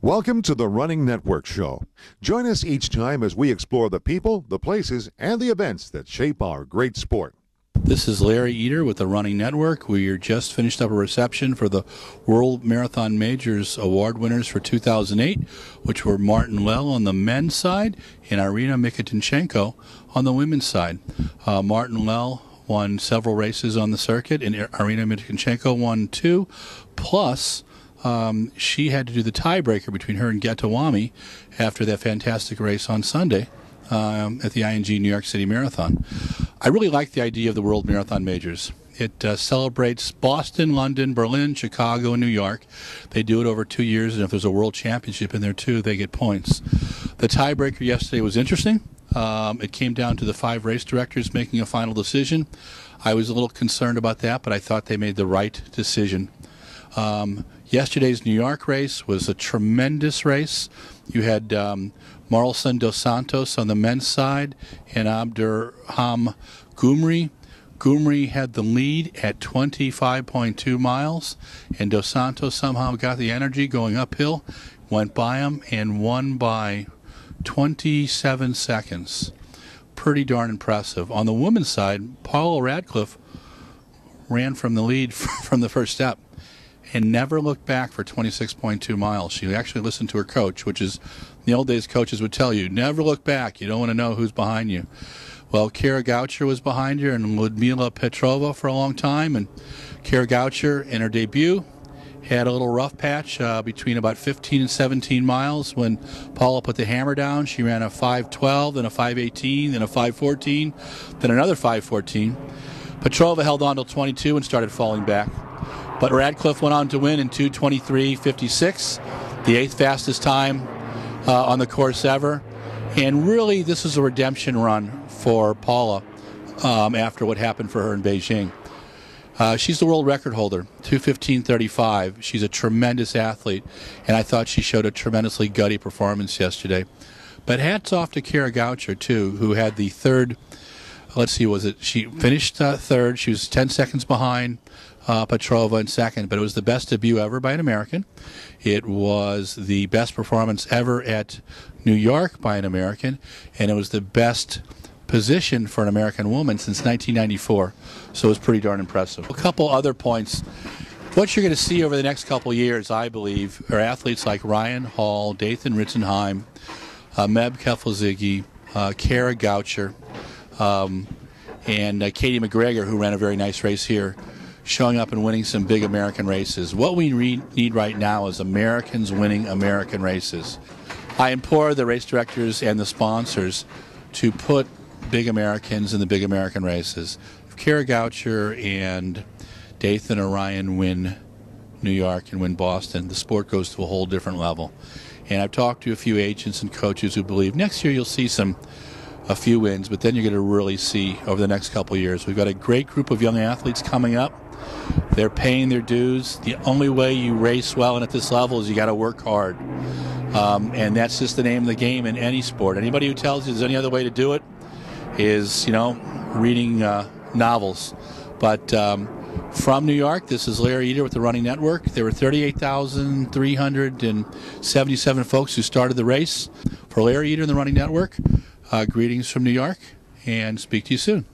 Welcome to the Running Network Show. Join us each time as we explore the people, the places, and the events that shape our great sport. This is Larry Eder with the Running Network. We are just finished up a reception for the World Marathon Majors award winners for 2008, which were Martin Lell on the men's side and Irina Mikitinchenko on the women's side. Martin Lell won several races on the circuit, and Irina Mikitinchenko won two, plus she had to do the tiebreaker between her and Getawami after that fantastic race on Sunday at the ING New York City Marathon. I really like the idea of the World Marathon Majors. It celebrates Boston, London, Berlin, Chicago, and New York. They do it over 2 years, and if there's a world championship in there too, they get points. The tiebreaker yesterday was interesting. It came down to the 5 race directors making a final decision. I was a little concerned about that, but I thought they made the right decision. Yesterday's New York race was a tremendous race. You had Marlon Dos Santos on the men's side and Abdurham Gumri. Gumri had the lead at 25.2 miles, and Dos Santos somehow got the energy going uphill, went by him, and won by 27 seconds. Pretty darn impressive. On the women's side, Paula Radcliffe ran from the lead from the first step and never looked back for 26.2 miles. She actually listened to her coach, which is, in the old days, coaches would tell you, never look back. You don't want to know who's behind you. Well, Kara Goucher was behind her and Ludmila Petrova for a long time, and Kara Goucher, in her debut, had a little rough patch between about 15 and 17 miles when Paula put the hammer down. She ran a 5:12, then a 5:18, then a 5:14, then another 5:14. Petrova held on till 22 and started falling back. But Radcliffe went on to win in 2:23.56, the 8th fastest time on the course ever. And really, this is a redemption run for Paula after what happened for her in Beijing. She's the world record holder, 2:15.35. She's a tremendous athlete, and I thought she showed a tremendously gutty performance yesterday. But hats off to Kara Goucher, too, who had the third, she finished third. She was 10 seconds behind Petrova in second, but it was the best debut ever by an American. It was the best performance ever at New York by an American, and it was the best position for an American woman since 1994, so it was pretty darn impressive. A couple other points. What you're going to see over the next couple years, I believe, are athletes like Ryan Hall, Dathan Ritzenheim, Meb Keflezighi, Kara Goucher, and Katie McGregor, who ran a very nice race here, showing up and winning some big American races. What we need right now is Americans winning American races. I implore the race directors and the sponsors to put big Americans in the big American races. If Kara Goucher and Dathan or Ryan win New York and win Boston, the sport goes to a whole different level. And I've talked to a few agents and coaches who believe next year you'll see a few wins, but then you're going to really see over the next couple of years. We've got a great group of young athletes coming up. They're paying their dues. The only way you race well and at this level is you got to work hard. And that's just the name of the game in any sport. Anybody who tells you there's any other way to do it is, reading novels. But from New York, this is Larry Eder with the Running Network. There were 38,377 folks who started the race. For Larry Eder and the Running Network, greetings from New York, and speak to you soon.